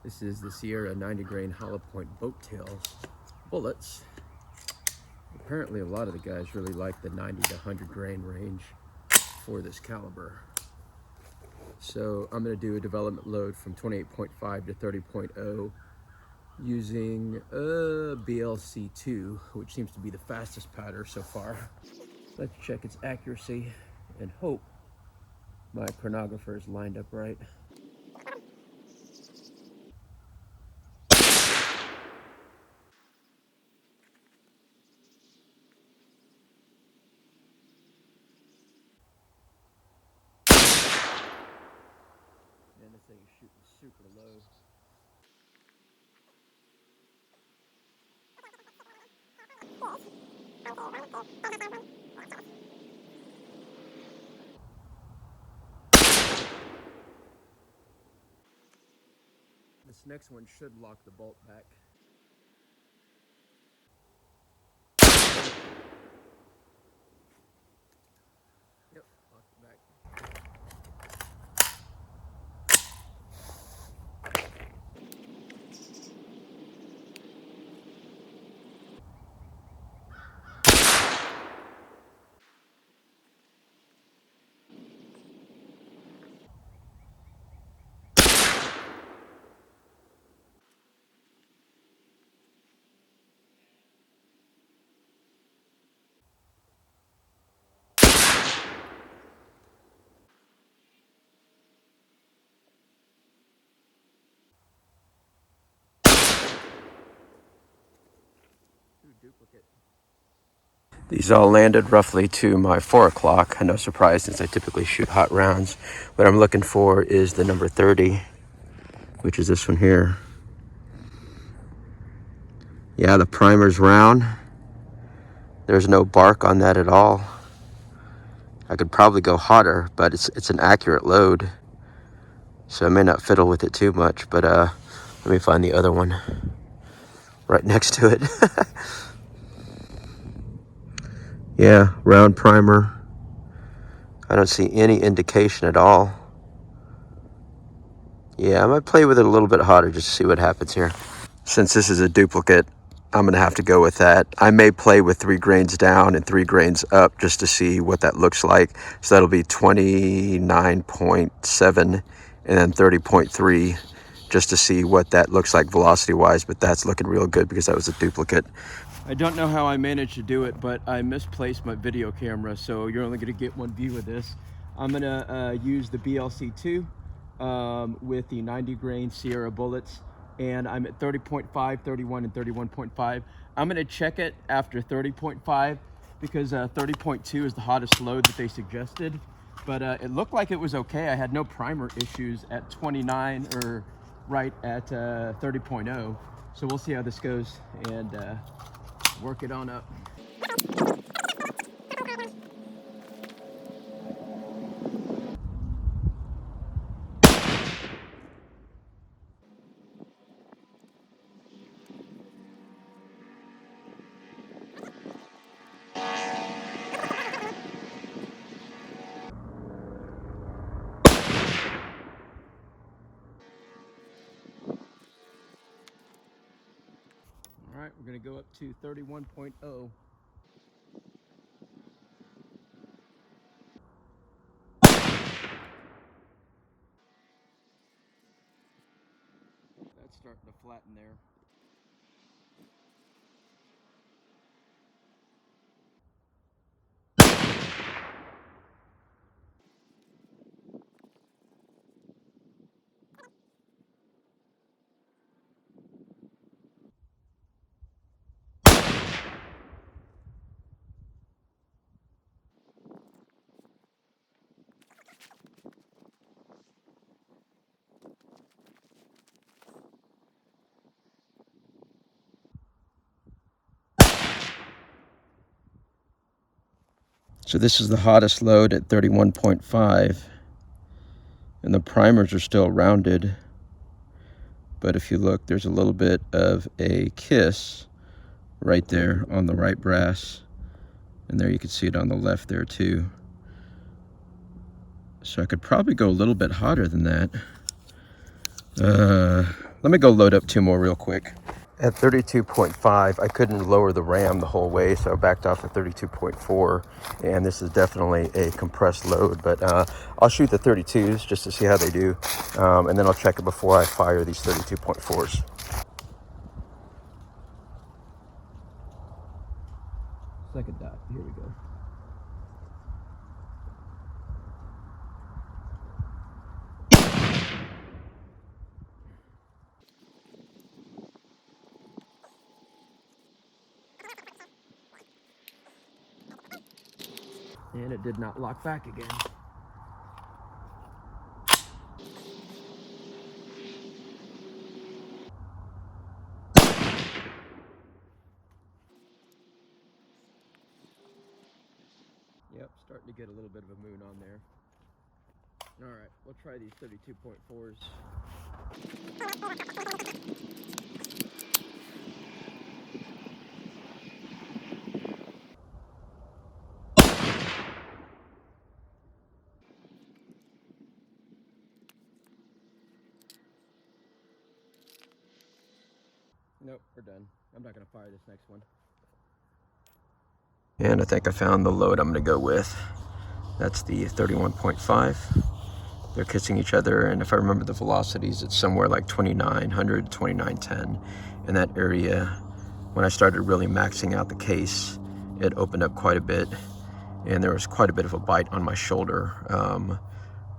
This is the Sierra 90 grain hollow point boat tail bullets. Apparently a lot of the guys really like the 90 to 100 grain range for this caliber. So I'm going to do a development load from 28.5 to 30.0 using a BLC-2, which seems to be the fastest powder so far. Let's check its accuracy and hope my chronographer is lined up right. Man, this thing is shooting super low. This next one should lock the bolt back. Yep, locked it back. Duplicate. These all landed roughly to my 4 o'clock. No surprise since I typically shoot hot rounds. What I'm looking for is the number 30, which is this one here. Yeah, the primer's round. There's no bark on that at all. I could probably go hotter, but it's an accurate load. So I may not fiddle with it too much, but let me find the other one right next to it. Yeah, round primer. I don't see any indication at all. Yeah, I might play with it a little bit hotter just to see what happens here. Since this is a duplicate, I'm gonna have to go with that. I may play with 3 grains down and 3 grains up just to see what that looks like. So that'll be 29.7 and then 30.3 just to see what that looks like velocity wise, but that's looking real good because that was a duplicate. I don't know how I managed to do it, but I misplaced my video camera, so you're only gonna get one view of this. I'm gonna use the BLC-2 with the 90 grain Sierra bullets, and I'm at 30.5, 31, and 31.5. I'm gonna check it after 30.5 because 30.2 is the hottest load that they suggested, but it looked like it was okay. I had no primer issues at 29 or right at 30.0. So we'll see how this goes and work it on up. All right, we're gonna go up to 31.0. That's starting to flatten there. So this is the hottest load at 31.5, and the primers are still rounded. But if you look, there's a little bit of a kiss right there on the right brass. And there you can see it on the left there too. So I could probably go a little bit hotter than that. Let me go load up 2 more real quick. At 32.5, I couldn't lower the RAM the whole way, so I backed off at 32.4, and this is definitely a compressed load, but I'll shoot the 32s just to see how they do, and then I'll check it before I fire these 32.4s. Second dot, here we go. And it did not lock back again. Yep, starting to get a little bit of a moon on there. All right, we'll try these 32.4s. Nope, we're done. I'm not going to fire this next one. And I think I found the load I'm going to go with. That's the 31.5. They're kissing each other, and if I remember the velocities, it's somewhere like 2900, 2910. In that area, when I started really maxing out the case, it opened up quite a bit, and there was quite a bit of a bite on my shoulder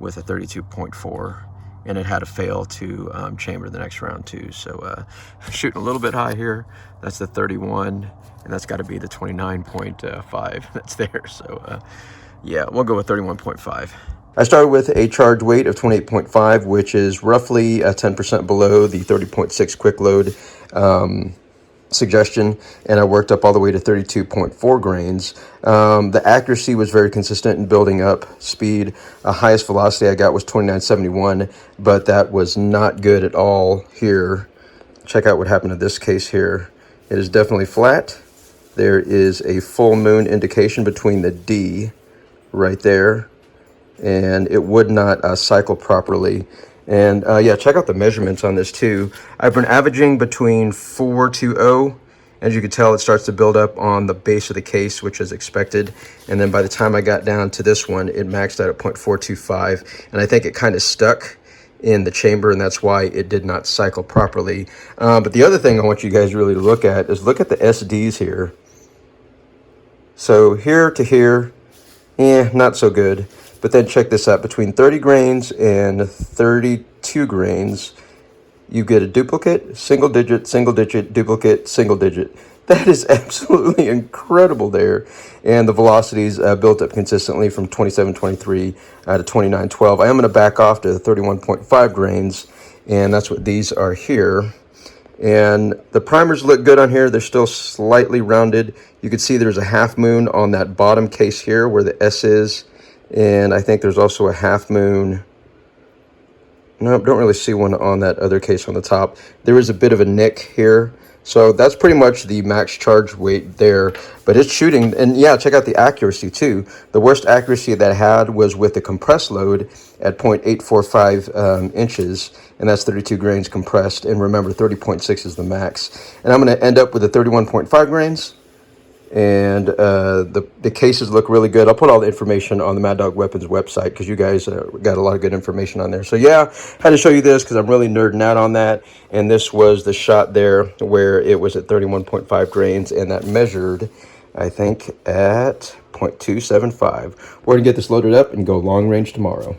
with a 32.4. And it had to fail to chamber the next round too. So shooting a little bit high here. That's the 31, and that's got to be the 29.5 that's there. So yeah, we'll go with 31.5. I started with a charge weight of 28.5, which is roughly 10% below the 30.6 quick load suggestion, and I worked up all the way to 32.4 grains. The accuracy was very consistent in building up speed. Highest velocity I got was 2971, but that was not good at all here. Check out what happened in this case here. It is definitely flat. There is a full moon indication between the D right there, and it would not cycle properly. And yeah, check out the measurements on this too. I've been averaging between 420. As you can tell, it starts to build up on the base of the case, which is expected. And then by the time I got down to this one, it maxed out at 0.425. And I think it kind of stuck in the chamber, and that's why it did not cycle properly. But the other thing I want you guys really to look at is look at the SDs here. So here to here, not so good. But then check this out, between 30 grains and 32 grains, you get a duplicate, single digit, duplicate, single digit. That is absolutely incredible there. And the velocities built up consistently from 27.23 to 29.12. I am going to back off to 31.5 grains, and that's what these are here. And the primers look good on here. They're still slightly rounded. You can see there's a half moon on that bottom case here where the S is. And I think there's also a half moon. Nope, don't really see one on that other case on the top. There is a bit of a nick here. So that's pretty much the max charge weight there. But it's shooting, and yeah, check out the accuracy too. The worst accuracy that I had was with the compressed load at 0.845 inches. And that's 32 grains compressed. And remember, 30.6 is the max. And I'm going to end up with a 31.5 grains. And the cases look really good. I'll put all the information on the Mad Dog Weapons website because you guys got a lot of good information on there. So yeah, had to show you this because I'm really nerding out on that. And this was the shot there where it was at 31.5 grains, and that measured, I think, at 0.275. We're going to get this loaded up and go long range tomorrow.